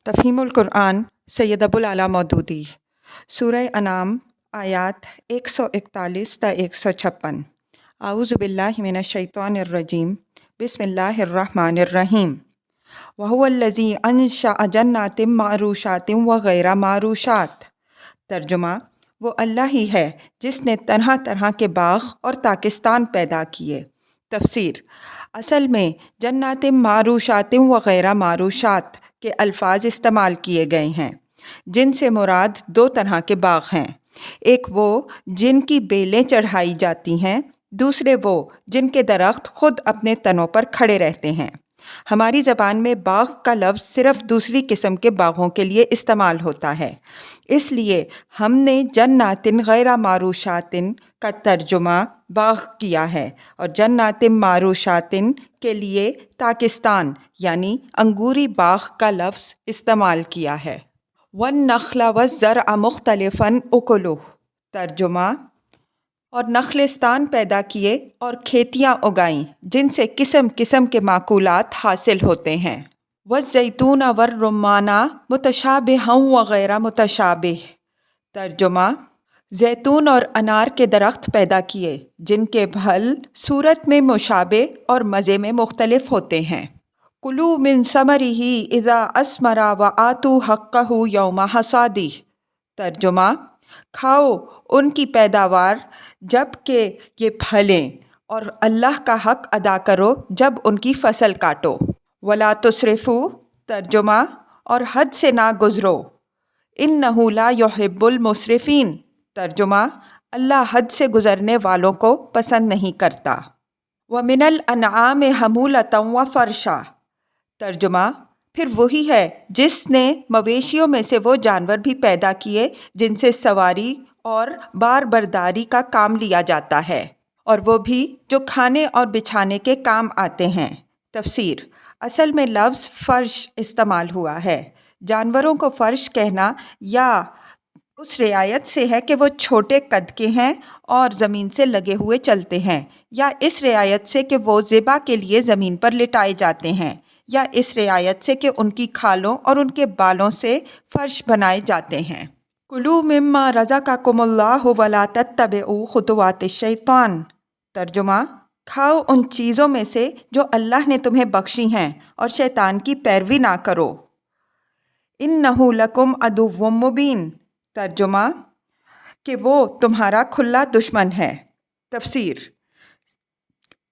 تفہیم القرآن سید ابوالعلا مودودی سورہ انعام آیات 141 تا 156۔ اعوذ باللہ من الشیطان الرجیم، بسم اللہ الرحمن الرحیم۔ وَهُوَ الَّذِي أَنشَأَ جَنَّاتٍ مَعْرُوشَاتٍ وَغَيْرَ مَعْرُوشَاتٍ۔ ترجمہ: وہ اللہ ہی ہے جس نے طرح طرح کے باغ اور تاکستان پیدا کیے۔ تفسیر: اصل میں جنات معروشات وغیرہ معروشات کے الفاظ استعمال کیے گئے ہیں، جن سے مراد دو طرح کے باغ ہیں۔ ایک وہ جن کی بیلیں چڑھائی جاتی ہیں، دوسرے وہ جن کے درخت خود اپنے تنوں پر کھڑے رہتے ہیں۔ ہماری زبان میں باغ کا لفظ صرف دوسری قسم کے باغوں کے لیے استعمال ہوتا ہے، اس لیے ہم نے جنات غیر معروشات کا ترجمہ باغ کیا ہے اور جنات معروشات کے لیے تاکستان یعنی انگوری باغ کا لفظ استعمال کیا ہے۔ وَالنَّخْلَ وَالزَّرْعَ مُخْتَلِفًا أُكُلُهُ۔ ترجمہ: اور نخلستان پیدا کیے اور کھیتیاں اگائیں جن سے قسم قسم کے معقولات حاصل ہوتے ہیں۔ وَالزَّيْتُونَ وَالرُّمَّانَ مُتَشَابِهًا وَغَيْرَ مُتَشَابِهٍ۔ ترجمہ: زیتون اور انار کے درخت پیدا کیے جن کے پھل صورت میں مشابہ اور مزے میں مختلف ہوتے ہیں۔ کُلُوا مِن ثَمَرِهِ إِذَا أَثْمَرَ وَآتُوا حَقَّهُ يَوْمَ حَصَادِهِ۔ ترجمہ: کھاؤ ان کی پیداوار جب کہ یہ پھلیں، اور اللہ کا حق ادا کرو جب ان کی فصل کاٹو۔ وَلَا تُسْرِفُوا۔ ترجمہ: اور حد سے نہ گزرو۔ إِنَّهُ لَا يُحِبُّ الْمُسْرِفِينَ۔ ترجمہ: اللہ حد سے گزرنے والوں کو پسند نہیں کرتا۔ وَمِنَ الْأَنْعَامِ حَمُولَةً وَفَرْشًا۔ ترجمہ: پھر وہی ہے جس نے مویشیوں میں سے وہ جانور بھی پیدا کیے جن سے سواری اور بار برداری کا کام لیا جاتا ہے، اور وہ بھی جو کھانے اور بچھانے کے کام آتے ہیں۔ تفسیر: اصل میں لفظ فرش استعمال ہوا ہے۔ جانوروں کو فرش کہنا یا اس رعایت سے ہے کہ وہ چھوٹے قد کے ہیں اور زمین سے لگے ہوئے چلتے ہیں، یا اس رعایت سے کہ وہ ذبح کے لیے زمین پر لٹائے جاتے ہیں، یا اس رعایت سے کہ ان کی کھالوں اور ان کے بالوں سے فرش بنائے جاتے ہیں۔ کُلُوا مِمَّا رَزَقَكُمُ اللَّهُ وَلَا تَتَّبِعُوا خُطُوَاتِ الشَّيْطَانِ۔ ترجمہ: کھاؤ ان چیزوں میں سے جو اللہ نے تمہیں بخشی ہیں اور شیطان کی پیروی نہ کرو۔ إِنَّهُ لَكُمْ عَدُوٌّ مُّبِينٌ۔ ترجمہ: کہ وہ تمہارا کھلا دشمن ہے۔ تفسیر: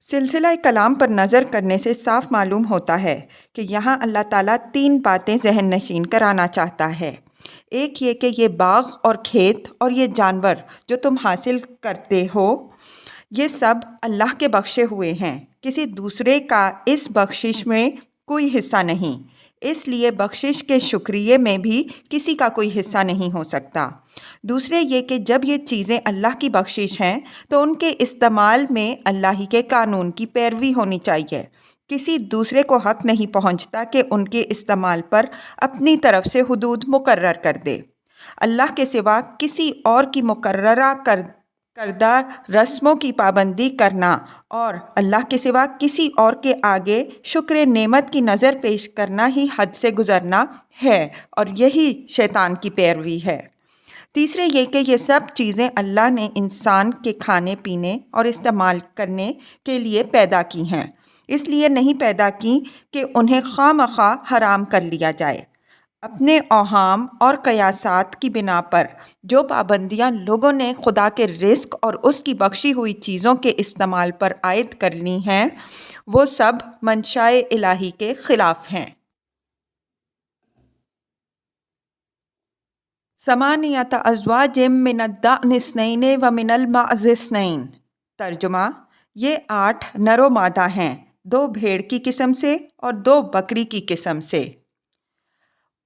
سلسلہ کلام پر نظر کرنے سے صاف معلوم ہوتا ہے کہ یہاں اللہ تعالیٰ تین باتیں ذہن نشین کرانا چاہتا ہے۔ ایک یہ کہ یہ باغ اور کھیت اور یہ جانور جو تم حاصل کرتے ہو، یہ سب اللہ کے بخشے ہوئے ہیں، کسی دوسرے کا اس بخشش میں کوئی حصہ نہیں، اس لیے بخشش کے شکریے میں بھی کسی کا کوئی حصہ نہیں ہو سکتا۔ دوسرے یہ کہ جب یہ چیزیں اللہ کی بخشش ہیں تو ان کے استعمال میں اللہ ہی کے قانون کی پیروی ہونی چاہیے۔ کسی دوسرے کو حق نہیں پہنچتا کہ ان کے استعمال پر اپنی طرف سے حدود مقرر کر دے۔ اللہ کے سوا کسی اور کی مقررہ کردہ رسموں کی پابندی کرنا اور اللہ کے سوا کسی اور کے آگے شکر نعمت کی نظر پیش کرنا ہی حد سے گزرنا ہے، اور یہی شیطان کی پیروی ہے۔ تیسرے یہ کہ یہ سب چیزیں اللہ نے انسان کے کھانے پینے اور استعمال کرنے کے لیے پیدا کی ہیں، اس لیے نہیں پیدا کی کہ انہیں خواہ مخواہ حرام کر لیا جائے۔ اپنے اوہام اور قیاسات کی بنا پر جو پابندیاں لوگوں نے خدا کے رزق اور اس کی بخشی ہوئی چیزوں کے استعمال پر عائد کر لی ہیں، وہ سب منشاء الہی کے خلاف ہیں۔ ثمانیۃ ازواج من الضأن اثنین ومن المعز اثنین۔ ترجمہ: یہ 8 نر و مادہ ہیں، 2 بھیڑ کی قسم سے اور 2 بکری کی قسم سے۔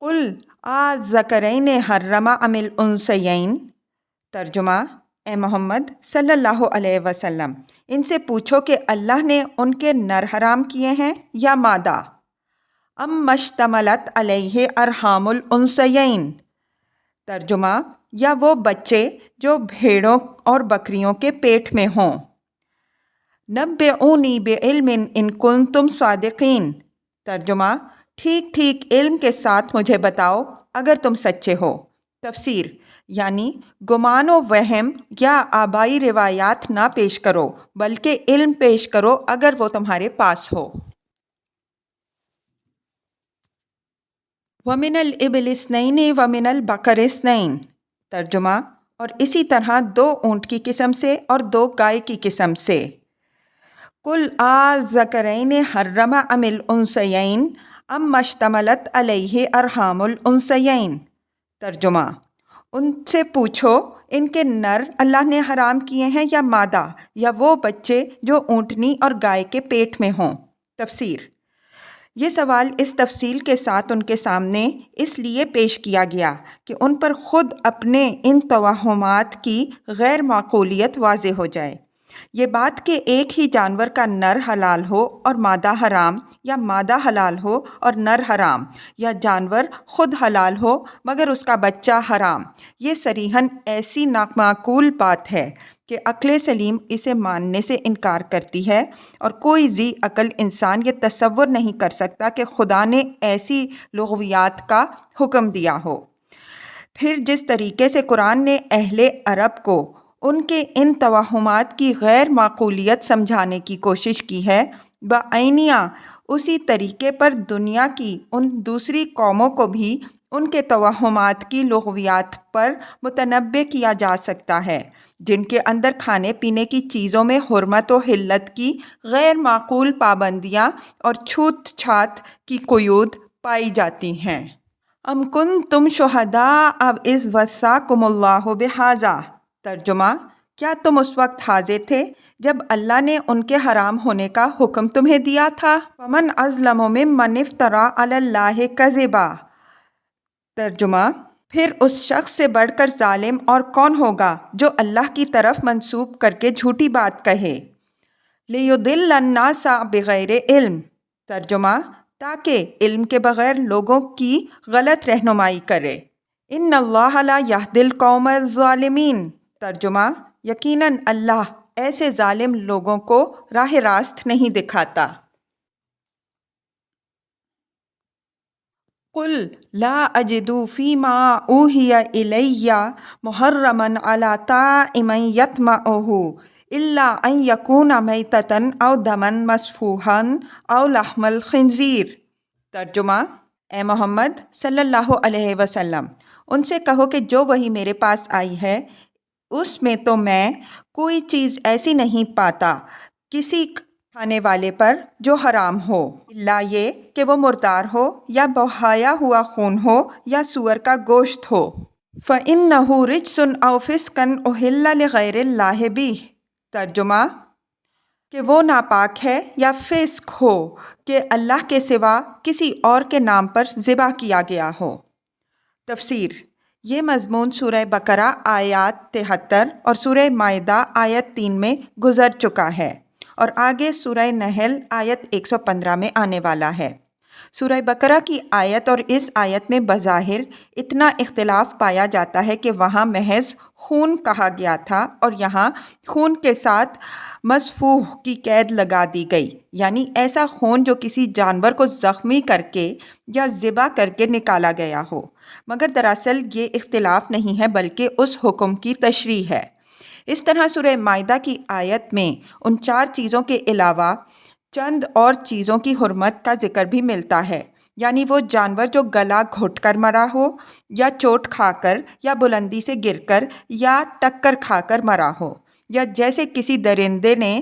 قُلْ آذَکرَیْنِ حَرَّمَ أَمِ الْأُنثَیَیْنِ۔ ترجمہ: اے محمد صلی اللہ علیہ وسلم، ان سے پوچھو کہ اللہ نے ان کے نر حرام کیے ہیں یا مادہ۔ أَمَّا اشْتَمَلَتْ عَلَیْہِ أَرْحَامُ الْأُنثَیَیْنِ۔ ترجمہ: یا وہ بچے جو بھیڑوں اور بکریوں کے پیٹ میں ہوں۔ نَبِّئُونِی بِعِلْمٍ إِن کُنتُم صادقین۔ ترجمہ: ٹھیک ٹھیک علم کے ساتھ مجھے بتاؤ اگر تم سچے ہو۔ تفسیر یعنی گمان و وہم یا آبائی روایات نہ پیش کرو بلکہ علم پیش کرو اگر وہ تمہارے پاس ہو۔ وَمِنَ الْإِبِلِ اثْنَيْنِ وَمِنَ الْبَقَرِ اثْنَيْنِ ترجمہ اور اسی طرح 2 اونٹ کی قسم سے اور 2 گائے کی قسم سے۔ قُلْ آذَكَرَيْنِ حَرَّمَ أَمِ الْأُنثَيَيْنِ أَمَّا اشْتَمَلَتْ عَلَيْهِ أَرْحَامُ الْأُنثَيَيْنِ ترجمہ ان سے پوچھو ان کے نر اللہ نے حرام کیے ہیں یا مادہ یا وہ بچے جو اونٹنی اور گائے کے پیٹ میں ہوں۔ تفسیر یہ سوال اس تفصیل کے ساتھ ان کے سامنے اس لیے پیش کیا گیا کہ ان پر خود اپنے ان توہمات کی غیر معقولیت واضح ہو جائے۔ یہ بات کہ ایک ہی جانور کا نر حلال ہو اور مادہ حرام، یا مادہ حلال ہو اور نر حرام، یا جانور خود حلال ہو مگر اس کا بچہ حرام، یہ صریحاً ایسی نامعقول بات ہے کہ عقل سلیم اسے ماننے سے انکار کرتی ہے، اور کوئی ذی عقل انسان یہ تصور نہیں کر سکتا کہ خدا نے ایسی لغویات کا حکم دیا ہو۔ پھر جس طریقے سے قرآن نے اہل عرب کو ان کے ان توہمات کی غیر معقولیت سمجھانے کی کوشش کی ہے، بعینیہ اسی طریقے پر دنیا کی ان دوسری قوموں کو بھی ان کے توہمات کی لغویات پر متنبع کیا جا سکتا ہے، جن کے اندر کھانے پینے کی چیزوں میں حرمت و حلت کی غیر معقول پابندیاں اور چھوت چھات کی قیود پائی جاتی ہیں۔ ام کنتم شہداء اذ وصاکم اللہ بہذا ترجمہ کیا تم اس وقت حاضر تھے جب اللہ نے ان کے حرام ہونے کا حکم تمہیں دیا تھا؟ فمن اظلم ممن افتری علی اللہ کذبا ترجمہ پھر اس شخص سے بڑھ کر ظالم اور کون ہوگا جو اللہ کی طرف منسوب کر کے جھوٹی بات کہے۔ لیضل الناس بغیر علم ترجمہ تاکہ علم کے بغیر لوگوں کی غلط رہنمائی کرے۔ ان اللہ لا یہدی القوم الظالمین ترجمہ یقیناً اللہ ایسے ظالم لوگوں کو راہ راست نہیں دکھاتا۔ قل لا اجد فیما اوحی الی محرما علی طاعم یطعمہ الا ان یکون میتۃ او دما مسفوحا او لحم الخنزیر ترجمہ اے محمد صلی اللہ علیہ وسلم ان سے کہو کہ جو وحی میرے پاس آئی ہے اس میں تو میں کوئی چیز ایسی نہیں پاتا کسی کھانے والے پر جو حرام ہو، الا یہ کہ وہ مردار ہو یا بہایا ہوا خون ہو یا سور کا گوشت ہو۔ فَإِنَّهُ رِجْسٌ أَوْ فِسْقٌ أُحِلَّ لِغَيْرِ اللَّهِ بِهِ ترجمہ کہ وہ ناپاک ہے یا فسق ہو کہ اللہ کے سوا کسی اور کے نام پر ذبح کیا گیا ہو۔ تفسیر یہ مضمون سورہ بقرہ آیات 73 اور سورہ مائدہ آیت 3 میں گزر چکا ہے اور آگے سورہ نحل آیت 115 میں آنے والا ہے۔ سورہ بقرہ کی آیت اور اس آیت میں بظاہر اتنا اختلاف پایا جاتا ہے کہ وہاں محض خون کہا گیا تھا اور یہاں خون کے ساتھ مسفوح کی قید لگا دی گئی، یعنی ایسا خون جو کسی جانور کو زخمی کر کے یا ذبح کر کے نکالا گیا ہو، مگر دراصل یہ اختلاف نہیں ہے بلکہ اس حکم کی تشریح ہے۔ اس طرح سورہ مائدہ کی آیت میں ان 4 چیزوں کے علاوہ چند اور چیزوں کی حرمت کا ذکر بھی ملتا ہے، یعنی وہ جانور جو گلا گھٹ کر مرا ہو یا چوٹ کھا کر یا بلندی سے گر کر یا ٹکر کھا کر مرا ہو یا جیسے کسی درندے نے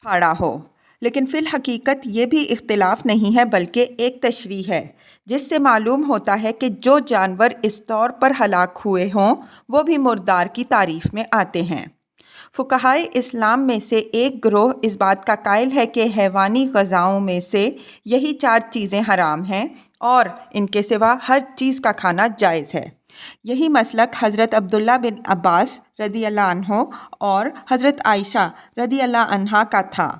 پھاڑا ہو۔ لیکن فی الحقیقت یہ بھی اختلاف نہیں ہے بلکہ ایک تشریح ہے جس سے معلوم ہوتا ہے کہ جو جانور اس طور پر ہلاک ہوئے ہوں وہ بھی مردار کی تعریف میں آتے ہیں۔ فقہائے اسلام میں سے ایک گروہ اس بات کا قائل ہے کہ حیوانی غذاؤں میں سے یہی 4 چیزیں حرام ہیں اور ان کے سوا ہر چیز کا کھانا جائز ہے۔ یہی مسلک حضرت عبداللہ بن عباس رضی اللہ عنہ اور حضرت عائشہ رضی اللہ عنہا کا تھا،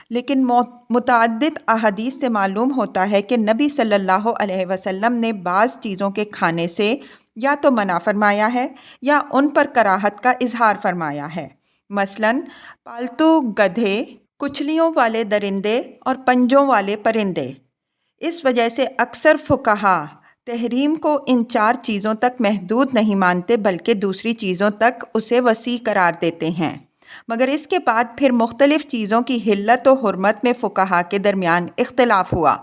لیکن متعدد احادیث سے معلوم ہوتا ہے کہ نبی صلی اللہ علیہ وسلم نے بعض چیزوں کے کھانے سے یا تو منع فرمایا ہے یا ان پر کراہت کا اظہار فرمایا ہے۔ مثلاً پالتو گدھے، کچلیوں والے درندے اور پنجوں والے پرندے۔ اس وجہ سے اکثر فقہا تحریم کو ان 4 چیزوں تک محدود نہیں مانتے بلکہ دوسری چیزوں تک اسے وسیع قرار دیتے ہیں، مگر اس کے بعد پھر مختلف چیزوں کی حلت و حرمت میں فقہا کے درمیان اختلاف ہوا۔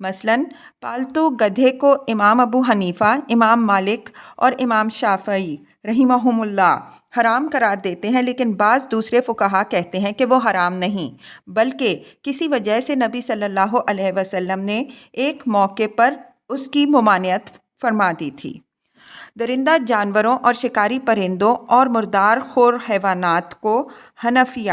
مثلاً پالتو گدھے کو امام ابو حنیفہ، امام مالک اور امام شافعی رحمہم اللہ حرام قرار دیتے ہیں، لیکن بعض دوسرے فقہا کہتے ہیں کہ وہ حرام نہیں، بلکہ کسی وجہ سے نبی صلی اللہ علیہ وسلم نے ایک موقع پر اس کی ممانعت فرما دی تھی۔ درندہ جانوروں اور شکاری پرندوں اور مردار خور حیوانات کو حنفیہ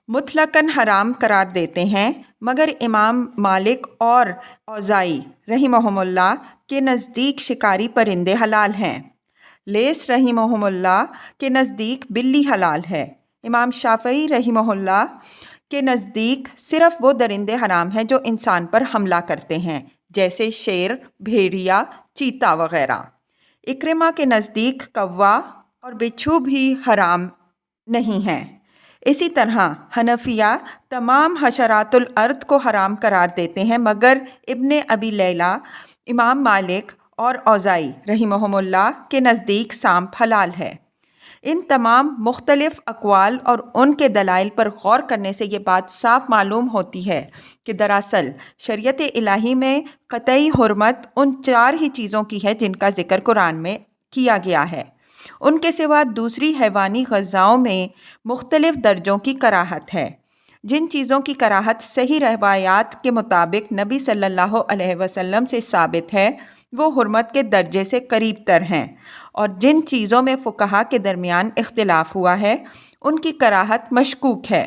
مطلقاً حرام قرار دیتے ہیں، مگر امام مالک اور اوزاعی رحمہم اللہ کے نزدیک شکاری پرندے حلال ہیں۔ لیث رحمہم اللہ کے نزدیک بلی حلال ہے۔ امام شافعی رحمہ اللہ کے نزدیک صرف وہ درندے حرام ہیں جو انسان پر حملہ کرتے ہیں، جیسے شیر، بھیڑیا، چیتا وغیرہ۔ اکرمہ کے نزدیک کوا اور بچھو بھی حرام نہیں ہیں۔ اسی طرح حنفیہ تمام حشرات الارض کو حرام قرار دیتے ہیں، مگر ابن ابی لیلہ، امام مالک اور اوزاعی رحمہم اللہ کے نزدیک سانپ حلال ہے۔ ان تمام مختلف اقوال اور ان کے دلائل پر غور کرنے سے یہ بات صاف معلوم ہوتی ہے کہ دراصل شریعت الہی میں قطعی حرمت ان 4 ہی چیزوں کی ہے جن کا ذکر قرآن میں کیا گیا ہے۔ ان کے سوا دوسری حیوانی غذاؤں میں مختلف درجوں کی کراہت ہے۔ جن چیزوں کی کراہت صحیح روایات کے مطابق نبی صلی اللہ علیہ وسلم سے ثابت ہے وہ حرمت کے درجے سے قریب تر ہیں، اور جن چیزوں میں فقہا کے درمیان اختلاف ہوا ہے ان کی کراہت مشکوک ہے۔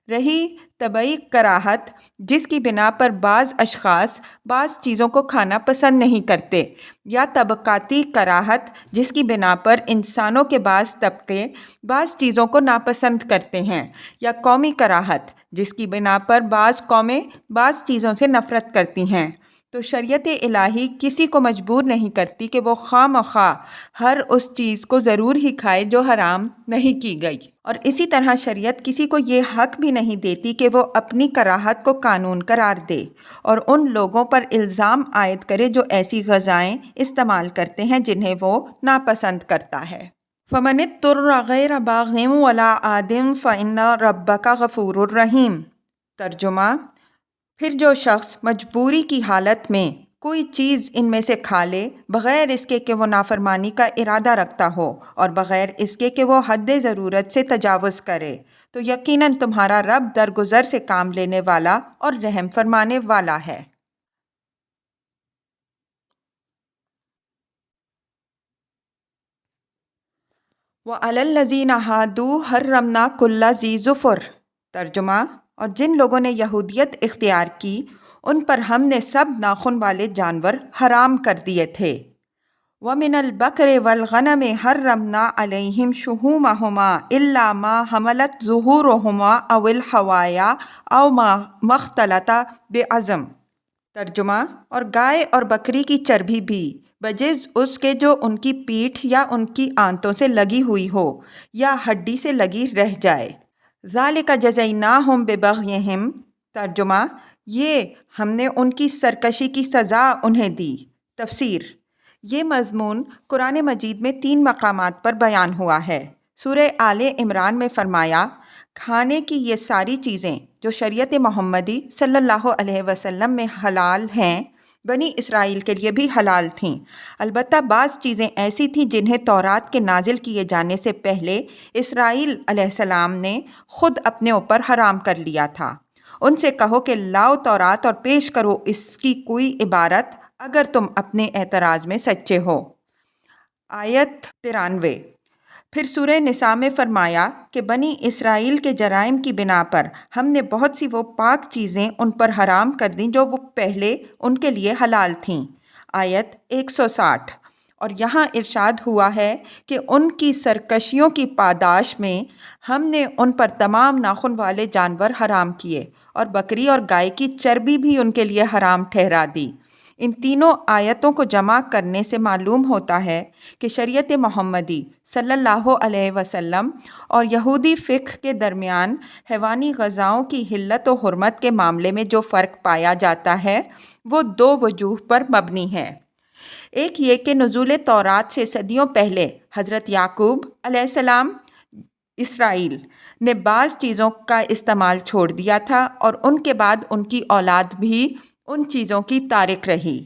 رہی طبعی کراہت جس کی بنا پر بعض اشخاص بعض چیزوں کو کھانا پسند نہیں کرتے، یا طبقاتی کراہت جس کی بنا پر انسانوں کے بعض طبقے بعض چیزوں کو ناپسند کرتے ہیں، یا قومی کراہت جس کی بنا پر بعض قومیں بعض چیزوں سے نفرت کرتی ہیں، تو شریعت الہی کسی کو مجبور نہیں کرتی کہ وہ خواہ مخواہ ہر اس چیز کو ضرور ہی کھائے جو حرام نہیں کی گئی، اور اسی طرح شریعت کسی کو یہ حق بھی نہیں دیتی کہ وہ اپنی کراہت کو قانون قرار دے اور ان لوگوں پر الزام عائد کرے جو ایسی غذائیں استعمال کرتے ہیں جنہیں وہ ناپسند کرتا ہے۔ فَمَنِ اضْطُرَّ غَيْرَ بَاغٍ وَلَا عَادٍ فَإِنَّ رَبَّكَ غَفُورٌ رَحِيمٌ۔ ترجمہ: پھر جو شخص مجبوری کی حالت میں کوئی چیز ان میں سے کھا لے بغیر اس کے کہ وہ نافرمانی کا ارادہ رکھتا ہو اور بغیر اس کے کہ وہ حد ضرورت سے تجاوز کرے، تو یقیناً تمہارا رب درگزر سے کام لینے والا اور رحم فرمانے والا ہے۔ وَعَلَى الَّذِينَ هَادُوا حَرَّمْنَا كُلَّ ذِي ظُفُرٍ۔ ترجمہ: اور جن لوگوں نے یہودیت اختیار کی ان پر ہم نے سب ناخن والے جانور حرام کر دیے تھے۔ وَمِنَ الْبَقَرِ وَالْغَنَمِ حَرَّمْنَا عَلَيْهِمْ شُحُومَهُمَا إِلَّا مَا حَمَلَتْ ظُهُورُهُمَا أَوِ الْحَوَايَا أَوْ مَا اخْتَلَطَ بِعَظْمٍ۔ ترجمہ: اور گائے اور بکری کی چربی بھی بجز اس کے جو ان کی پیٹھ یا ان کی آنتوں سے لگی ہوئی ہو یا ہڈی سے لگی رہ جائے۔ ذَلِكَ جَزَيْنَاهُمْ بِبَغْيِهِمْ۔ ترجمہ: یہ ہم نے ان کی سرکشی کی سزا انہیں دی۔ تفسیر: یہ مضمون قرآن مجید میں 3 مقامات پر بیان ہوا ہے۔ سورہ آل عمران میں فرمایا، کھانے کی یہ ساری چیزیں جو شریعت محمدی صلی اللہ علیہ وسلم میں حلال ہیں بنی اسرائیل کے لیے بھی حلال تھیں، البتہ بعض چیزیں ایسی تھیں جنہیں تورات کے نازل کیے جانے سے پہلے اسرائیل علیہ السلام نے خود اپنے اوپر حرام کر لیا تھا۔ ان سے کہو کہ لاؤ تورات اور پیش کرو اس کی کوئی عبارت اگر تم اپنے اعتراض میں سچے ہو۔ آیت 93۔ پھر سورہ نساء میں فرمایا کہ بنی اسرائیل کے جرائم کی بنا پر ہم نے بہت سی وہ پاک چیزیں ان پر حرام کر دیں جو وہ پہلے ان کے لیے حلال تھیں۔ آیت 160۔ اور یہاں ارشاد ہوا ہے کہ ان کی سرکشیوں کی پاداش میں ہم نے ان پر تمام ناخن والے جانور حرام کیے اور بکری اور گائے کی چربی بھی ان کے لیے حرام ٹھہرا دی۔ ان تینوں آیتوں کو جمع کرنے سے معلوم ہوتا ہے کہ شریعت محمدی صلی اللہ علیہ وسلم اور یہودی فقہ کے درمیان حیوانی غذاؤں کی حلت و حرمت کے معاملے میں جو فرق پایا جاتا ہے وہ دو وجوہ پر مبنی ہے۔ ایک یہ کہ نزول تورات سے صدیوں پہلے حضرت یعقوب علیہ السلام اسرائیل نے بعض چیزوں کا استعمال چھوڑ دیا تھا اور ان کے بعد ان کی اولاد بھی ان چیزوں کی تارک رہی،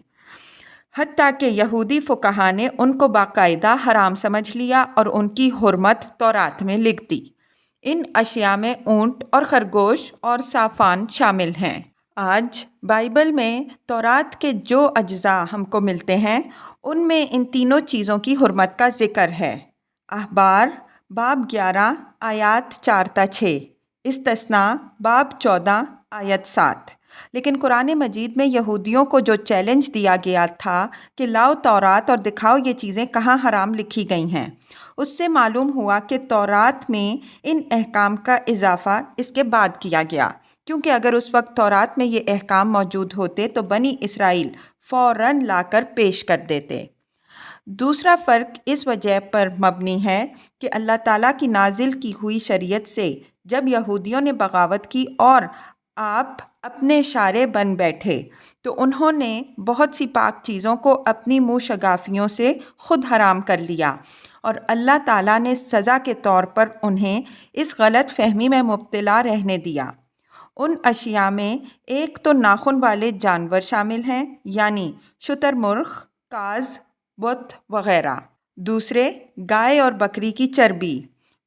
حتیٰ کہ یہودی فقہا نے ان کو باقاعدہ حرام سمجھ لیا اور ان کی حرمت تورات میں لکھ دی۔ ان اشیاء میں اونٹ اور خرگوش اور صافان شامل ہیں۔ آج بائبل میں تورات کے جو اجزاء ہم کو ملتے ہیں ان میں ان تینوں چیزوں کی حرمت کا ذکر ہے۔ احبار باب 11 آیات 4 تا 6، استثناء باب 14 آیت 7۔ لیکن قرآن مجید میں یہودیوں کو جو چیلنج دیا گیا تھا کہ لاؤ تورات اور دکھاؤ یہ چیزیں کہاں حرام لکھی گئی ہیں، اس سے معلوم ہوا کہ تورات میں ان احکام کا اضافہ اس کے بعد کیا گیا، کیونکہ اگر اس وقت تورات میں یہ احکام موجود ہوتے تو بنی اسرائیل فوراً لا کر پیش کر دیتے۔ دوسرا فرق اس وجہ پر مبنی ہے کہ اللہ تعالیٰ کی نازل کی ہوئی شریعت سے جب یہودیوں نے بغاوت کی اور آپ اپنے شارع بن بیٹھے تو انہوں نے بہت سی پاک چیزوں کو اپنی منہ شگافیوں سے خود حرام کر لیا، اور اللہ تعالیٰ نے سزا کے طور پر انہیں اس غلط فہمی میں مبتلا رہنے دیا۔ ان اشیاء میں ایک تو ناخن والے جانور شامل ہیں، یعنی شتر مرغ، کاز، بت وغیرہ۔ دوسرے گائے اور بکری کی چربی۔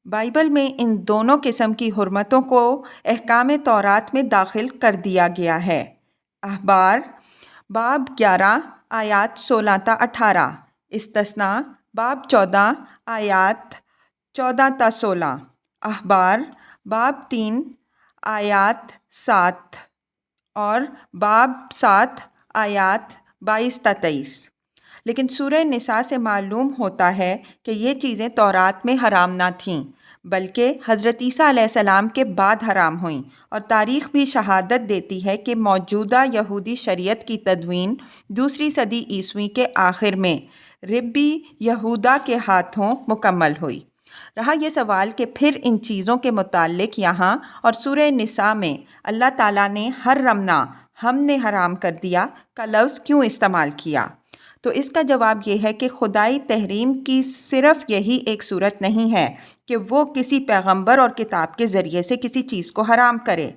بائبل میں ان دونوں قسم کی حرمتوں کو احکام تورات میں داخل کر دیا گیا ہے۔ احبار باب 11 آیات 16 تا 18، استثناء باب 14 آیات 14 تا 16، احبار باب 3 آیات 7 اور باب 7 آیات 22 تا 23۔ لیکن سورہ نساء سے معلوم ہوتا ہے کہ یہ چیزیں تورات میں حرام نہ تھیں، بلکہ حضرت عیسیٰ علیہ السلام کے بعد حرام ہوئیں، اور تاریخ بھی شہادت دیتی ہے کہ موجودہ یہودی شریعت کی تدوین 2 صدی عیسوی کے آخر میں ربی یہودا کے ہاتھوں مکمل ہوئی۔ رہا یہ سوال کہ پھر ان چیزوں کے متعلق یہاں اور سورہ نساء میں اللہ تعالیٰ نے حرمنا، ہم نے حرام کر دیا کا لفظ کیوں استعمال کیا، تو اس کا جواب یہ ہے کہ خدائی تحریم کی صرف یہی ایک صورت نہیں ہے کہ وہ کسی پیغمبر اور کتاب کے ذریعے سے کسی چیز کو حرام کرے،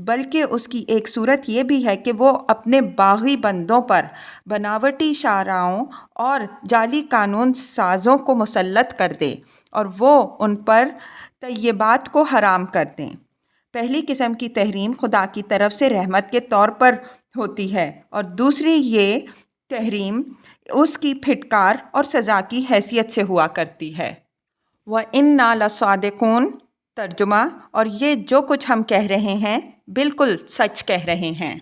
بلکہ اس کی ایک صورت یہ بھی ہے کہ وہ اپنے باغی بندوں پر بناوٹی شعراؤں اور جعلی قانون سازوں کو مسلط کر دے اور وہ ان پر طیبات کو حرام کر دیں۔ پہلی قسم کی تحریم خدا کی طرف سے رحمت کے طور پر ہوتی ہے، اور دوسری یہ تحریم اس کی پھٹکار اور سزا کی حیثیت سے ہوا کرتی ہے۔ وَإِنَّا لَصَادِقُونَ، ترجمہ، اور یہ جو کچھ ہم کہہ رہے ہیں بالکل سچ کہہ رہے ہیں۔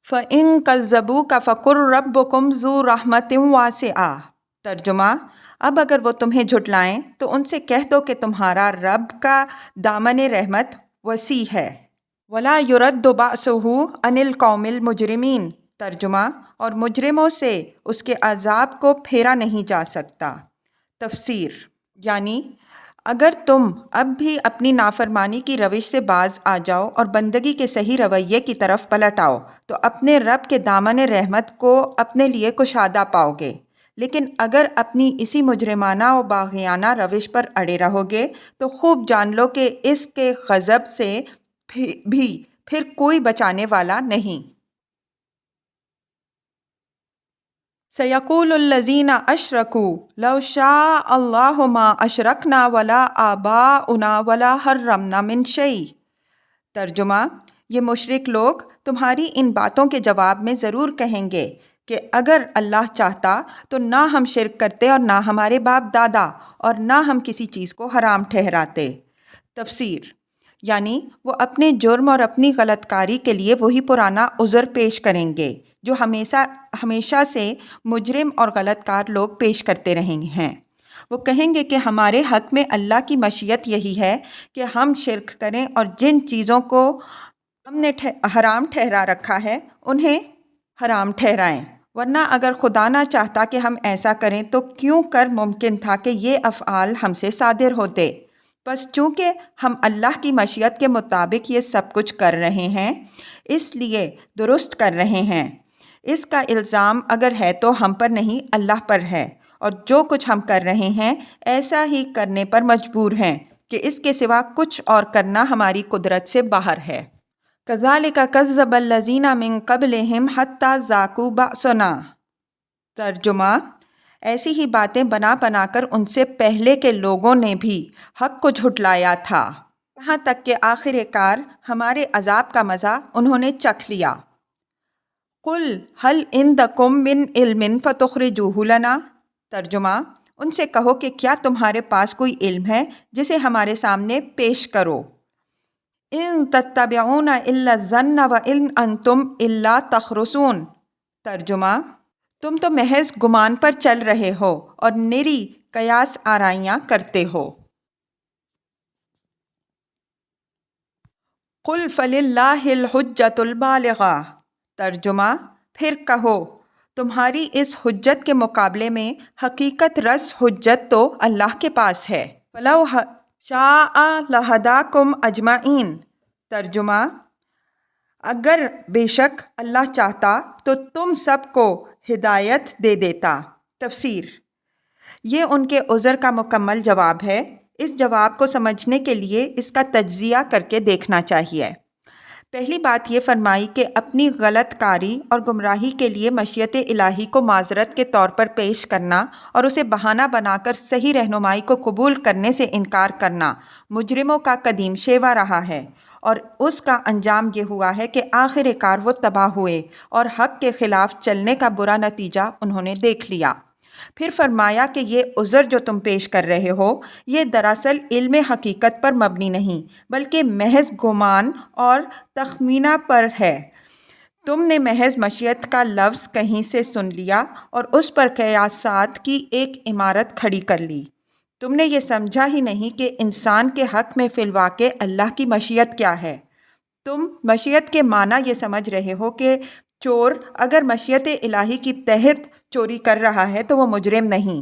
فَإِن كَذَّبُوكَ فَقُلْ رَبُّكُمْ ذُو رَحْمَةٍ وَاسِعَةٍ، ترجمہ، اب اگر وہ تمہیں جھٹلائیں تو ان سے کہہ دو کہ تمہارا رب کا دامن رحمت وسیع ہے۔ وَلَا يُرَدُّ بَأْسُهُ عَنِ الْقَوْمِ الْمُجْرِمِينَ، ترجمہ، اور مجرموں سے اس کے عذاب کو پھیرا نہیں جا سکتا۔ تفسیر، یعنی اگر تم اب بھی اپنی نافرمانی کی روش سے باز آ جاؤ اور بندگی کے صحیح رویے کی طرف پلٹ آؤ تو اپنے رب کے دامن رحمت کو اپنے لیے کشادہ پاؤ گے، لیکن اگر اپنی اسی مجرمانہ و باغیانہ روش پر اڑے رہو گے تو خوب جان لو کہ اس کے غضب سے بھی پھر کوئی بچانے والا نہیں۔ سَيَقُولُ الَّذِينَ أَشْرَكُوا لَوْ شَاءَ اللَّهُ مَا أَشْرَكْنَا وَلَا آبَاؤُنَا وَلَا حَرَّمْنَا مِنْ شَيْءٍ، ترجمہ، یہ مشرک لوگ تمہاری ان باتوں کے جواب میں ضرور کہیں گے کہ اگر اللہ چاہتا تو نہ ہم شرک کرتے اور نہ ہمارے باپ دادا اور نہ ہم کسی چیز کو حرام ٹھہراتے۔ تفسیر، یعنی وہ اپنے جرم اور اپنی غلط کاری کے لیے وہی پرانا عذر پیش کریں گے جو ہمیشہ سے مجرم اور غلط کار لوگ پیش کرتے رہے ہیں۔ وہ کہیں گے کہ ہمارے حق میں اللہ کی مشیت یہی ہے کہ ہم شرک کریں اور جن چیزوں کو ہم نے حرام ٹھہرا رکھا ہے انہیں حرام ٹھہرائیں، ورنہ اگر خدا نہ چاہتا کہ ہم ایسا کریں تو کیوں کر ممکن تھا کہ یہ افعال ہم سے صادر ہوتے۔ بس چونکہ ہم اللہ کی مشیت کے مطابق یہ سب کچھ کر رہے ہیں، اس لیے درست کر رہے ہیں۔ اس کا الزام اگر ہے تو ہم پر نہیں، اللہ پر ہے، اور جو کچھ ہم کر رہے ہیں ایسا ہی کرنے پر مجبور ہیں کہ اس کے سوا کچھ اور کرنا ہماری قدرت سے باہر ہے۔ كَذَلِكَ كَذَّبَ الَّذِينَ مِن قَبْلِهِمْ حَتَّى ذَاقُوا بَأْسَنَا۔ ترجمہ: ایسی ہی باتیں بنا بنا کر ان سے پہلے کے لوگوں نے بھی حق کو جھٹلایا تھا، یہاں تک کہ آخر کار ہمارے عذاب کا مزہ انہوں نے چکھ لیا۔ قُلْ هَلْ عِندَكُم مِّنْ عِلْمٍ فَتُخْرِجُوهُ لَنَا۔ ترجمہ: ان سے کہو کہ کیا تمہارے پاس کوئی علم ہے جسے ہمارے سامنے پیش کرو۔ إِن تَتَّبِعُونَ إِلَّا الظَّنَّ وَإِنْ أَنْتُمْ إِلَّا تَخْرُصُونَ۔ ترجمہ: تم تو محض گمان پر چل رہے ہو اور نری قیاس آرائیاں کرتے ہو۔ قُلْ فَلِلَّهِ الْحُجَّةُ الْبَالِغَةُ۔ ترجمہ: پھر کہو، تمہاری اس حجت کے مقابلے میں حقیقت رس حجت تو اللہ کے پاس ہے۔ وَلَوْ شَاءَ لَهَدَاكُمْ أَجْمَعِينَ۔ ترجمہ: اگر بے شک اللہ چاہتا تو تم سب کو ہدایت دے دیتا۔ تفسیر: یہ ان کے عذر کا مکمل جواب ہے۔ اس جواب کو سمجھنے کے لیے اس کا تجزیہ کر کے دیکھنا چاہیے۔ پہلی بات یہ فرمائی کہ اپنی غلط کاری اور گمراہی کے لیے مشیت الہی کو معذرت کے طور پر پیش کرنا اور اسے بہانہ بنا کر صحیح رہنمائی کو قبول کرنے سے انکار کرنا مجرموں کا قدیم شیوا رہا ہے، اور اس کا انجام یہ ہوا ہے کہ آخر کار وہ تباہ ہوئے اور حق کے خلاف چلنے کا برا نتیجہ انہوں نے دیکھ لیا۔ پھر فرمایا کہ یہ عذر جو تم پیش کر رہے ہو یہ دراصل علم حقیقت پر مبنی نہیں بلکہ محض گمان اور تخمینہ پر ہے۔ تم نے محض مشیت کا لفظ کہیں سے سن لیا اور اس پر قیاسات کی ایک عمارت کھڑی کر لی۔ تم نے یہ سمجھا ہی نہیں کہ انسان کے حق میں فی الواقع اللہ کی مشیت کیا ہے۔ تم مشیت کے معنی یہ سمجھ رہے ہو کہ چور اگر مشیت الہی کی تحت چوری کر رہا ہے تو وہ مجرم نہیں،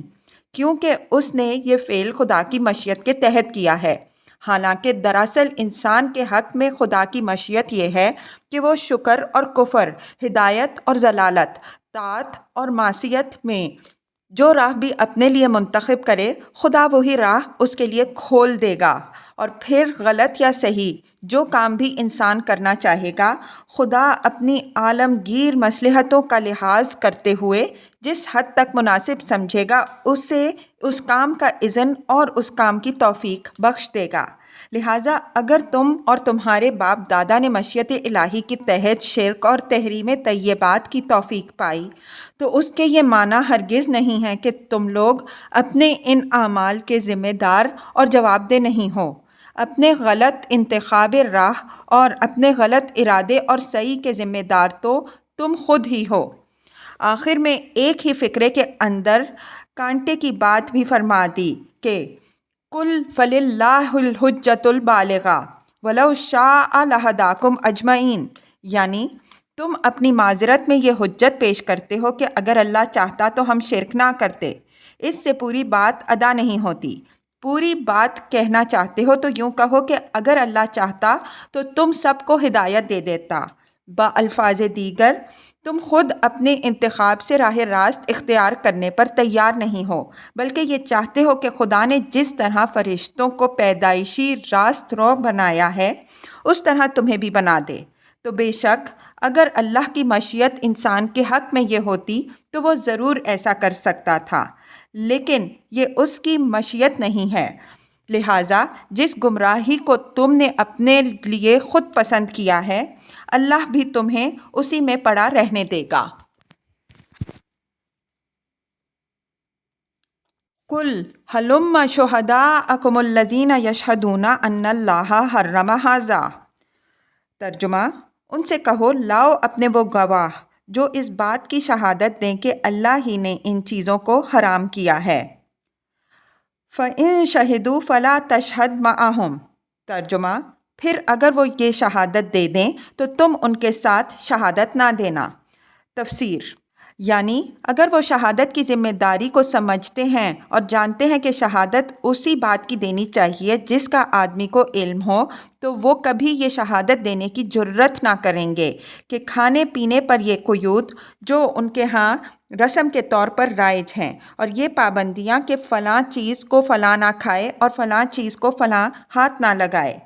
کیونکہ اس نے یہ فعل خدا کی مشیت کے تحت کیا ہے، حالانکہ دراصل انسان کے حق میں خدا کی مشیت یہ ہے کہ وہ شکر اور کفر، ہدایت اور ضلالت، طاعت اور معصیت میں جو راہ بھی اپنے لیے منتخب کرے خدا وہی راہ اس کے لیے کھول دے گا، اور پھر غلط یا صحیح جو کام بھی انسان کرنا چاہے گا خدا اپنی عالمگیر مصلحتوں کا لحاظ کرتے ہوئے جس حد تک مناسب سمجھے گا اسے اس کام کا اذن اور اس کام کی توفیق بخش دے گا۔ لہٰذا اگر تم اور تمہارے باپ دادا نے مشیت الہی کے تحت شرک اور تحریم طیبات کی توفیق پائی تو اس کے یہ معنی ہرگز نہیں ہے کہ تم لوگ اپنے ان اعمال کے ذمہ دار اور جواب دہ نہیں ہو۔ اپنے غلط انتخاب راہ اور اپنے غلط ارادے اور سعی کے ذمہ دار تو تم خود ہی ہو۔ آخر میں ایک ہی فقرے کے اندر کانٹے کی بات بھی فرما دی کہ قُلْ فَلِلَّهِ الْحُجَّةُ الْبَالِغَةُ وَلَوْ شَاءَ لَهَدَاكُمْ أَجْمَعِينَ، یعنی تم اپنی معذرت میں یہ حجت پیش کرتے ہو کہ اگر اللہ چاہتا تو ہم شرک نہ کرتے۔ اس سے پوری بات ادا نہیں ہوتی۔ پوری بات کہنا چاہتے ہو تو یوں کہو کہ اگر اللہ چاہتا تو تم سب کو ہدایت دے دیتا۔ بالفاظ دیگر تم خود اپنے انتخاب سے راہ راست اختیار کرنے پر تیار نہیں ہو، بلکہ یہ چاہتے ہو کہ خدا نے جس طرح فرشتوں کو پیدائشی راست رو بنایا ہے اس طرح تمہیں بھی بنا دے۔ تو بے شک اگر اللہ کی مشیت انسان کے حق میں یہ ہوتی تو وہ ضرور ایسا کر سکتا تھا، لیکن یہ اس کی مشیت نہیں ہے۔ لہٰذا جس گمراہی کو تم نے اپنے لیے خود پسند کیا ہے اللہ بھی تمہیں اسی میں پڑا رہنے دے گا۔ قُلْ هَلُمَّ شُهَدَاءَكُمُ الَّذِينَ يَشْهَدُونَ أَنَّ اللَّهَ حَرَّمَ هَٰذَا۔ ترجمہ: ان سے کہو لاؤ اپنے وہ گواہ جو اس بات کی شہادت دیں کہ اللہ ہی نے ان چیزوں کو حرام کیا ہے۔ فَإِن شَهِدُوا فَلَا تَشْهَدْ مَعَهُمْ۔ ترجمہ: پھر اگر وہ یہ شہادت دے دیں تو تم ان کے ساتھ شہادت نہ دینا۔ تفسیر: یعنی اگر وہ شہادت کی ذمہ داری کو سمجھتے ہیں اور جانتے ہیں کہ شہادت اسی بات کی دینی چاہیے جس کا آدمی کو علم ہو، تو وہ کبھی یہ شہادت دینے کی جرت نہ کریں گے کہ کھانے پینے پر یہ قیود جو ان کے ہاں رسم کے طور پر رائج ہیں، اور یہ پابندیاں کہ فلاں چیز کو فلاں نہ کھائے اور فلاں چیز کو فلاں ہاتھ نہ لگائے،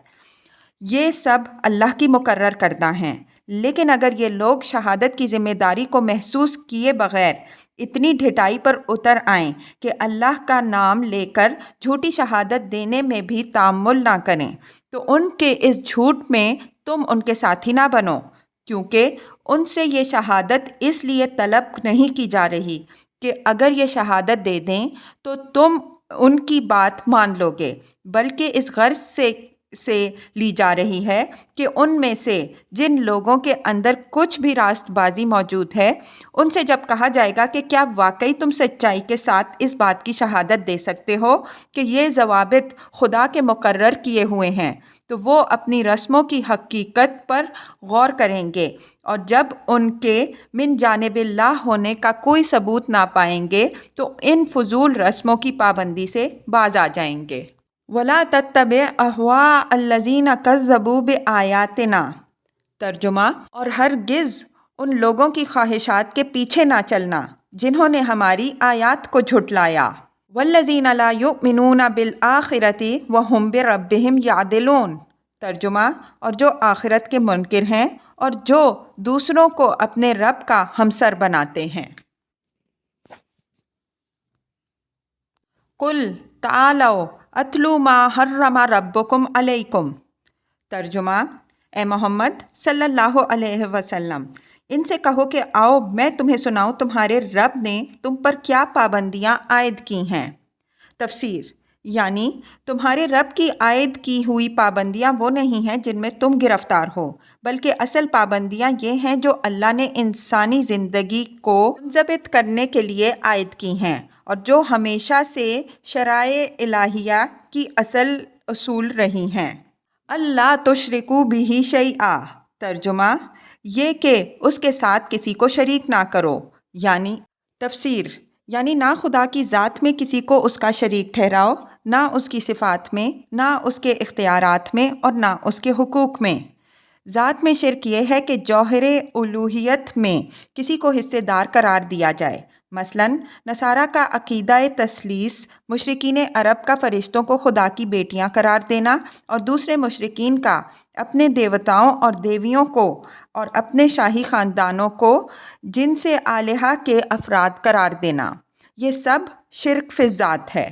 یہ سب اللہ کی مقرر کردہ ہیں۔ لیکن اگر یہ لوگ شہادت کی ذمہ داری کو محسوس کیے بغیر اتنی ڈھٹائی پر اتر آئیں کہ اللہ کا نام لے کر جھوٹی شہادت دینے میں بھی تامل نہ کریں، تو ان کے اس جھوٹ میں تم ان کے ساتھی نہ بنو، کیونکہ ان سے یہ شہادت اس لیے طلب نہیں کی جا رہی کہ اگر یہ شہادت دے دیں تو تم ان کی بات مان لو گے، بلکہ اس غرض سے لی جا رہی ہے کہ ان میں سے جن لوگوں کے اندر کچھ بھی راست بازی موجود ہے، ان سے جب کہا جائے گا کہ کیا واقعی تم سچائی کے ساتھ اس بات کی شہادت دے سکتے ہو کہ یہ ضوابط خدا کے مقرر کیے ہوئے ہیں، تو وہ اپنی رسموں کی حقیقت پر غور کریں گے، اور جب ان کے من جانب اللہ ہونے کا کوئی ثبوت نہ پائیں گے تو ان فضول رسموں کی پابندی سے باز آ جائیں گے۔ وَلَا تَتَّبِعْ أَهْوَاءَ الَّذِينَ كَذَّبُوا بِآيَاتِنَا۔ ترجمہ: اور ہرگز ان لوگوں کی خواہشات کے پیچھے نہ چلنا جنہوں نے ہماری آیات کو جھٹلایا۔ وَالَّذِينَ لَا يُؤْمِنُونَ بِالْآخِرَةِ وَهُمْ بِرَبِّهِمْ يَعْدِلُونَ۔ ترجمہ: اور جو آخرت کے منکر ہیں اور جو دوسروں کو اپنے رب کا ہمسر بناتے ہیں۔ قُلْ تَعَالَوْا اَتْلُو مَا حَرَّمَ رَبُّكُمْ عَلَيْكُمْ۔ ترجمہ: اے محمد صلی اللہ علیہ وسلم، ان سے کہو کہ آؤ میں تمہیں سناؤں تمہارے رب نے تم پر کیا پابندیاں عائد کی ہیں۔ تفسیر: یعنی تمہارے رب کی عائد کی ہوئی پابندیاں وہ نہیں ہیں جن میں تم گرفتار ہو، بلکہ اصل پابندیاں یہ ہیں جو اللہ نے انسانی زندگی کو منضبط کرنے کے لیے عائد کی ہیں، اور جو ہمیشہ سے شرائع الہیہ کی اصول رہی ہیں۔ اللہ تشرکوا بہ شیئا۔ ترجمہ: یہ کہ اس کے ساتھ کسی کو شریک نہ کرو، یعنی تفسیر: یعنی نہ خدا کی ذات میں کسی کو اس کا شریک ٹھہراؤ، نہ اس کی صفات میں، نہ اس کے اختیارات میں، اور نہ اس کے حقوق میں۔ ذات میں شرک یہ ہے کہ جوہر الوہیت میں کسی کو حصے دار قرار دیا جائے۔ مثلاً نصارہ کا عقیدہ تثلیث، مشرکین عرب کا فرشتوں کو خدا کی بیٹیاں قرار دینا، اور دوسرے مشرکین کا اپنے دیوتاؤں اور دیویوں کو اور اپنے شاہی خاندانوں کو جن سے الہہ کے افراد قرار دینا، یہ سب شرک فی الذات ہے۔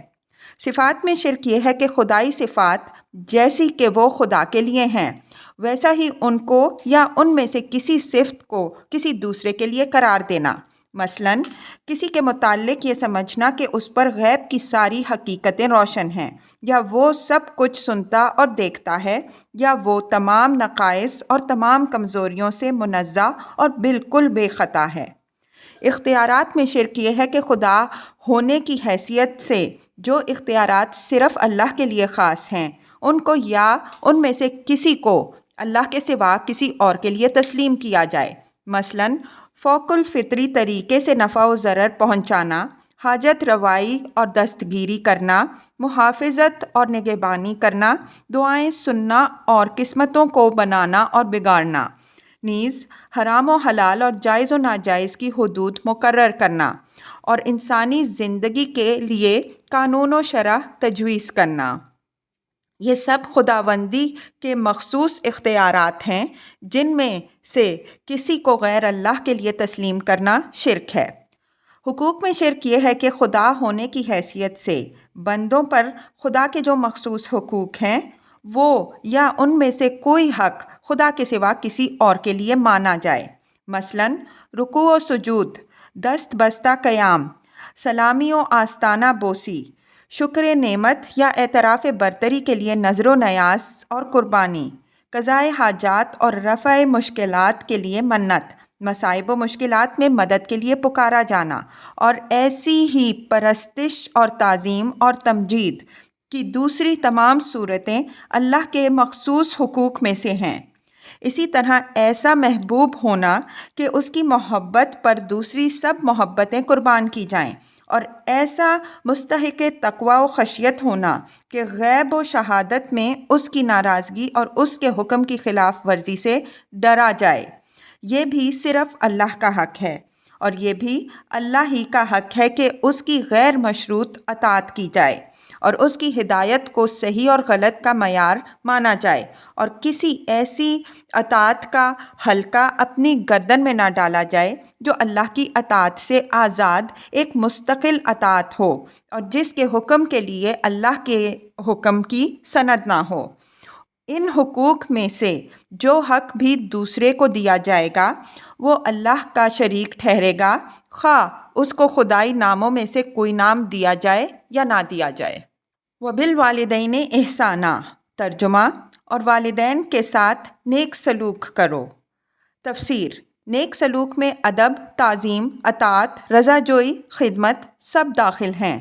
صفات میں شرک یہ ہے کہ خدائی صفات جیسی کہ وہ خدا کے لیے ہیں ویسا ہی ان کو یا ان میں سے کسی صفت کو کسی دوسرے کے لیے قرار دینا۔ مثلاً کسی کے متعلق یہ سمجھنا کہ اس پر غیب کی ساری حقیقتیں روشن ہیں، یا وہ سب کچھ سنتا اور دیکھتا ہے، یا وہ تمام نقائص اور تمام کمزوریوں سے منزہ اور بالکل بے خطا ہے۔ اختیارات میں شرک یہ ہے کہ خدا ہونے کی حیثیت سے جو اختیارات صرف اللہ کے لیے خاص ہیں، ان کو یا ان میں سے کسی کو اللہ کے سوا کسی اور کے لیے تسلیم کیا جائے۔ مثلاً فوق الفطری طریقے سے نفع و ضرر پہنچانا، حاجت روائی اور دستگیری کرنا، محافظت اور نگہبانی کرنا، دعائیں سننا اور قسمتوں کو بنانا اور بگاڑنا، نیز حرام و حلال اور جائز و ناجائز کی حدود مقرر کرنا، اور انسانی زندگی کے لیے قانون و شرع تجویز کرنا، یہ سب خداوندی کے مخصوص اختیارات ہیں جن میں سے کسی کو غیر اللہ کے لیے تسلیم کرنا شرک ہے۔ حقوق میں شرک یہ ہے کہ خدا ہونے کی حیثیت سے بندوں پر خدا کے جو مخصوص حقوق ہیں وہ یا ان میں سے کوئی حق خدا کے سوا کسی اور کے لیے مانا جائے۔ مثلاً رکوع و سجود، دست بستہ قیام، سلامی و آستانہ بوسی، شکر نعمت یا اعتراف برتری کے لیے نذر و نیاز اور قربانی، قضائے حاجات اور رفع مشکلات کے لیے منت، مصائب و مشکلات میں مدد کے لیے پکارا جانا، اور ایسی ہی پرستش اور تعظیم اور تمجید کی دوسری تمام صورتیں اللہ کے مخصوص حقوق میں سے ہیں۔ اسی طرح ایسا محبوب ہونا کہ اس کی محبت پر دوسری سب محبتیں قربان کی جائیں، اور ایسا مستحق تقوی و خشیت ہونا کہ غیب و شہادت میں اس کی ناراضگی اور اس کے حکم کی خلاف ورزی سے ڈرا جائے۔ یہ بھی صرف اللہ کا حق ہے، اور یہ بھی اللہ ہی کا حق ہے کہ اس کی غیر مشروط اطاعت کی جائے، اور اس کی ہدایت کو صحیح اور غلط کا معیار مانا جائے، اور کسی ایسی اطاعت کا حلقہ اپنی گردن میں نہ ڈالا جائے جو اللہ کی اطاعت سے آزاد ایک مستقل اطاعت ہو، اور جس کے حکم کے لیے اللہ کے حکم کی سند نہ ہو۔ ان حقوق میں سے جو حق بھی دوسرے کو دیا جائے گا وہ اللہ کا شریک ٹھہرے گا، خواہ اس کو خدائی ناموں میں سے کوئی نام دیا جائے یا نہ دیا جائے۔ وَبِالْوَالِدَيْنِ إِحْسَانًا، ترجمہ، اور والدین کے ساتھ نیک سلوک کرو۔ تفسیر: نیک سلوک میں ادب، تعظیم، اطاعت، رضا جوئی، خدمت سب داخل ہیں۔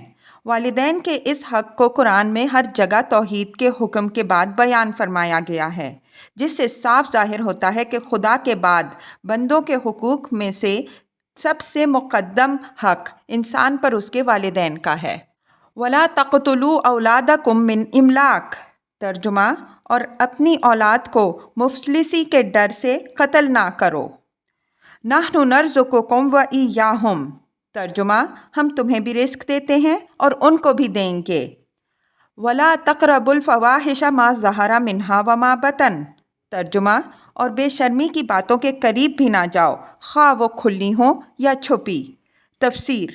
والدین کے اس حق کو قرآن میں ہر جگہ توحید کے حکم کے بعد بیان فرمایا گیا ہے، جس سے صاف ظاہر ہوتا ہے کہ خدا کے بعد بندوں کے حقوق میں سے سب سے مقدم حق انسان پر اس کے والدین کا ہے۔ وَلَا تَقْتُلُوا أَوْلَادَكُم مِّنْ إِمْلَاقٍ، ترجمہ، اور اپنی اولاد کو مفلسی کے ڈر سے قتل نہ کرو۔ نَحْنُ نَرْزُقُكُمْ وَإِيَّاهُمْ، ترجمہ، ہم تمہیں بھی رزق دیتے ہیں اور ان کو بھی دیں گے۔ وَلَا تَقْرَبُوا الْفَوَاحِشَ مَا ظَهَرَ مِنْهَا وَمَا بَطَنَ، ترجمہ، اور بے شرمی کی باتوں کے قریب بھی نہ جاؤ، خواہ وہ کھلی ہوں یا چھپی۔ تفسیر: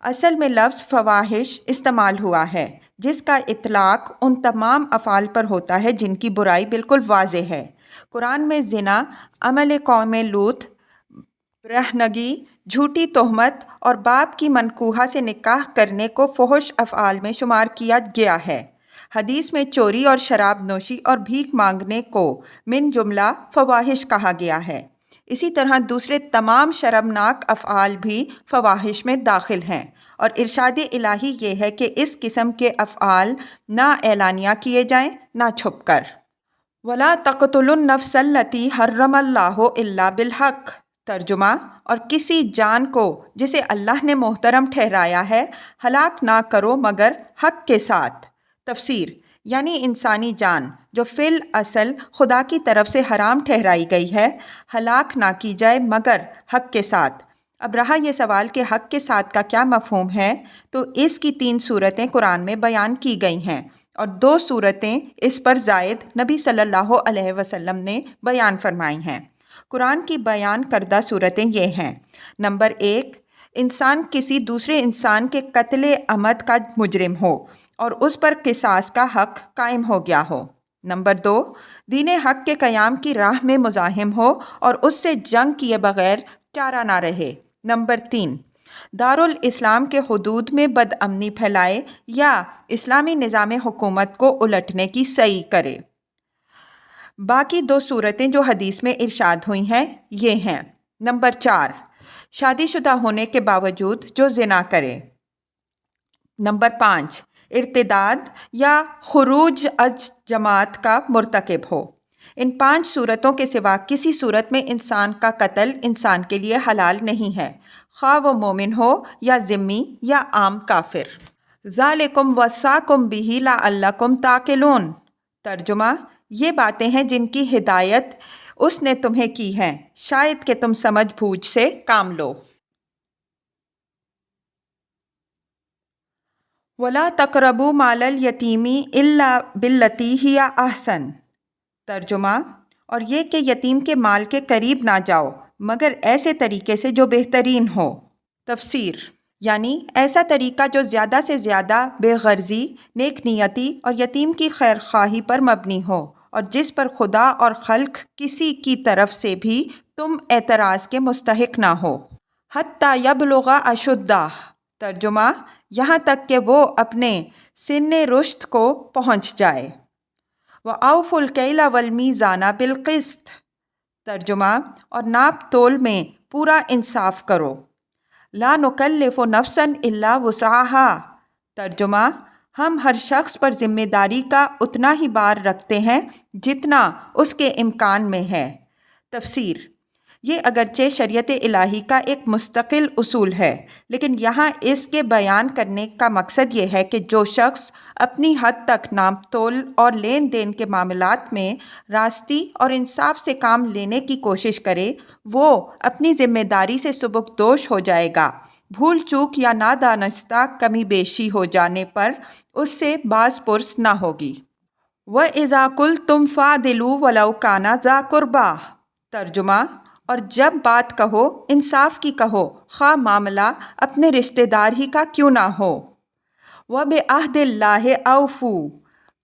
اصل میں لفظ فواحش استعمال ہوا ہے جس کا اطلاق ان تمام افعال پر ہوتا ہے جن کی برائی بالکل واضح ہے۔ قرآن میں زنا، عمل قوم لوط، برہنگی، جھوٹی تہمت اور باپ کی منکوحہ سے نکاح کرنے کو فحش افعال میں شمار کیا گیا ہے۔ حدیث میں چوری اور شراب نوشی اور بھیک مانگنے کو من جملہ فواحش کہا گیا ہے۔ اسی طرح دوسرے تمام شرمناک افعال بھی فواحش میں داخل ہیں، اور ارشاد الہی یہ ہے کہ اس قسم کے افعال نہ اعلانیہ کیے جائیں نہ چھپ کر۔ وَلَا تَقْتُلُوا النَّفْسَ الَّتِي حَرَّمَ اللَّهُ إِلَّا بِالْحَقِّ، ترجمہ، اور کسی جان کو جسے اللہ نے محترم ٹھہرایا ہے ہلاک نہ کرو مگر حق کے ساتھ۔ تفسیر: یعنی انسانی جان جو فی الاصل خدا کی طرف سے حرام ٹھہرائی گئی ہے ہلاک نہ کی جائے مگر حق کے ساتھ۔ اب رہا یہ سوال کہ حق کے ساتھ کا کیا مفہوم ہے، تو اس کی 3 صورتیں قرآن میں بیان کی گئی ہیں، اور 2 صورتیں اس پر زائد نبی صلی اللہ علیہ وسلم نے بیان فرمائی ہیں۔ قرآن کی بیان کردہ صورتیں یہ ہیں: نمبر 1، انسان کسی دوسرے انسان کے قتل عمد کا مجرم ہو اور اس پر قصاص کا حق قائم ہو گیا ہو۔ نمبر 2، دین حق کے قیام کی راہ میں مزاحم ہو اور اس سے جنگ کیے بغیر چارہ نہ رہے۔ نمبر 3، دارالاسلام کے حدود میں بدامنی پھیلائے یا اسلامی نظام حکومت کو الٹنے کی سعی کرے۔ باقی 2 صورتیں جو حدیث میں ارشاد ہوئی ہیں یہ ہیں: نمبر 4، شادی شدہ ہونے کے باوجود جو زنا کرے۔ نمبر 5، ارتداد یا خروج از جماعت کا مرتکب ہو۔ ان 5 صورتوں کے سوا کسی صورت میں انسان کا قتل انسان کے لیے حلال نہیں ہے، خواہ وہ مومن ہو یا ذمی یا عام کافر۔ ذالکم وصاکم بہ لعلکم تعقلون، ترجمہ، یہ باتیں ہیں جن کی ہدایت اس نے تمہیں کی ہے، شاید کہ تم سمجھ بوجھ سے کام لو۔ وَلَا تَقْرَبُوا مَالَ الْيَتِيمِ إِلَّا بِالَّتِي هِيَ أَحْسَنُ، ترجمہ، اور یہ کہ یتیم کے مال کے قریب نہ جاؤ مگر ایسے طریقے سے جو بہترین ہو۔ تفسیر: یعنی ایسا طریقہ جو زیادہ سے زیادہ بے غرضی، نیک نیتی اور یتیم کی خیر خواہی پر مبنی ہو، اور جس پر خدا اور خلق کسی کی طرف سے بھی تم اعتراض کے مستحق نہ ہو۔ حَتَّى يَبْلُغَ أَشُدَّهُ، ترجمہ، یہاں تک کہ وہ اپنے سن رشد کو پہنچ جائے۔ وَأَوْفُوا الْكَيْلَ وَالْمِيزَانَ بِالْقِسْطِ، ترجمہ، اور ناپ تول میں پورا انصاف کرو۔ لَا نُكَلِّفُ نَفْسًا إِلَّا وُسْعَهَا، ترجمہ، ہم ہر شخص پر ذمہ داری کا اتنا ہی بار رکھتے ہیں جتنا اس کے امکان میں ہے۔ تفسیر: یہ اگرچہ شریعت الہی کا ایک مستقل اصول ہے، لیکن یہاں اس کے بیان کرنے کا مقصد یہ ہے کہ جو شخص اپنی حد تک ناپ تول اور لین دین کے معاملات میں راستی اور انصاف سے کام لینے کی کوشش کرے، وہ اپنی ذمہ داری سے سبکدوش ہو جائے گا۔ بھول چوک یا نادانستہ کمی بیشی ہو جانے پر اس سے باز پرس نہ ہوگی۔ وَإِذَا قُلْتُمْ فَاعْدِلُوا وَلَوْ كَانَ ذَا قُرْبَىٰ۔ ترجمہ: اور جب بات کہو انصاف کی کہو، خواہ معاملہ اپنے رشتہ دار ہی کا کیوں نہ ہو۔ وَبِعَہْدِ اللَّهِ أَوْفُوا۔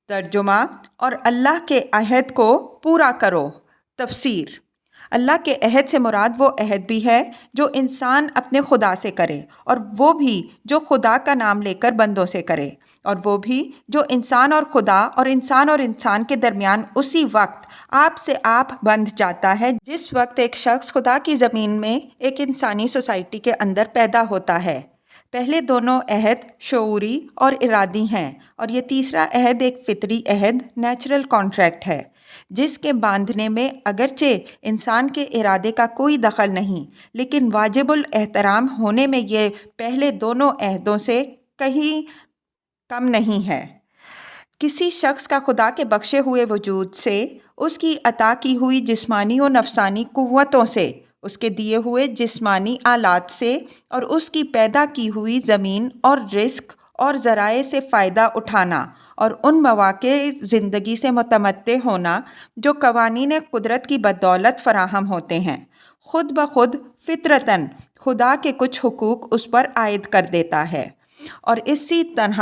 ترجمہ: اور اللہ کے عہد کو پورا کرو۔ تفسیر: اللہ کے عہد سے مراد وہ عہد بھی ہے جو انسان اپنے خدا سے کرے، اور وہ بھی جو خدا کا نام لے کر بندوں سے کرے، اور وہ بھی جو انسان اور خدا اور انسان کے درمیان اسی وقت آپ سے آپ بندھ جاتا ہے جس وقت ایک شخص خدا کی زمین میں ایک انسانی سوسائٹی کے اندر پیدا ہوتا ہے۔ پہلے دونوں عہد شعوری اور ارادی ہیں، اور یہ تیسرا عہد ایک فطری عہد، نیچرل کانٹریکٹ ہے، جس کے باندھنے میں اگرچہ انسان کے ارادے کا کوئی دخل نہیں، لیکن واجب الاحترام ہونے میں یہ پہلے دونوں عہدوں سے کہیں کم نہیں ہے۔ کسی شخص کا خدا کے بخشے ہوئے وجود سے، اس کی عطا کی ہوئی جسمانی و نفسانی قوتوں سے، اس کے دیے ہوئے جسمانی آلات سے، اور اس کی پیدا کی ہوئی زمین اور رزق اور ذرائع سے فائدہ اٹھانا، اور ان مواقع زندگی سے متمتع ہونا جو قوانین قدرت کی بدولت فراہم ہوتے ہیں، خود بخود فطرتاً خدا کے کچھ حقوق اس پر عائد کر دیتا ہے۔ اور اسی طرح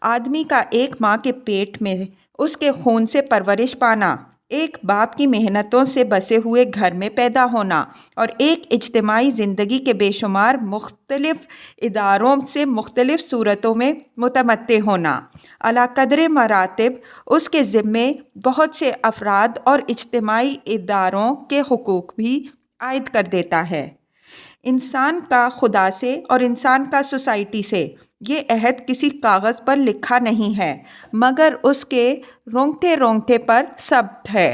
آدمی کا ایک ماں کے پیٹ میں اس کے خون سے پرورش پانا، ایک باپ کی محنتوں سے بسے ہوئے گھر میں پیدا ہونا، اور ایک اجتماعی زندگی کے بے شمار مختلف اداروں سے مختلف صورتوں میں متمتع ہونا، اعلیٰ قدر مراتب اس کے ذمے بہت سے افراد اور اجتماعی اداروں کے حقوق بھی عائد کر دیتا ہے۔ انسان کا خدا سے اور انسان کا سوسائٹی سے یہ عہد کسی کاغذ پر لکھا نہیں ہے، مگر اس کے رونگٹے رونگٹے پر ثبت ہے۔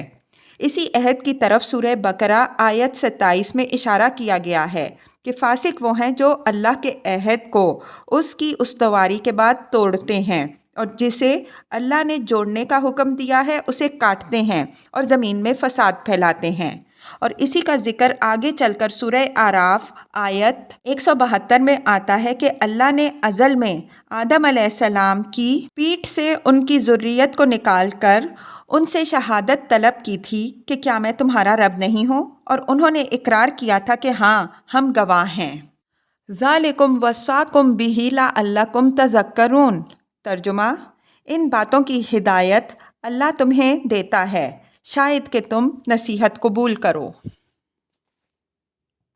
اسی عہد کی طرف سورہ بقرہ آیت 27 میں اشارہ کیا گیا ہے کہ فاسق وہ ہیں جو اللہ کے عہد کو اس کی استواری کے بعد توڑتے ہیں، اور جسے اللہ نے جوڑنے کا حکم دیا ہے اسے کاٹتے ہیں اور زمین میں فساد پھیلاتے ہیں۔ اور اسی کا ذکر آگے چل کر سورہ اعراف آیت 172 میں آتا ہے کہ اللہ نے ازل میں آدم علیہ السلام کی پیٹھ سے ان کی ذریت کو نکال کر ان سے شہادت طلب کی تھی کہ کیا میں تمہارا رب نہیں ہوں، اور انہوں نے اقرار کیا تھا کہ ہاں ہم گواہ ہیں۔ ذالکم وصاکم بہ لعلکم تذکرون۔ ترجمہ: ان باتوں کی ہدایت اللہ تمہیں دیتا ہے شاید کہ تم نصیحت قبول کرو۔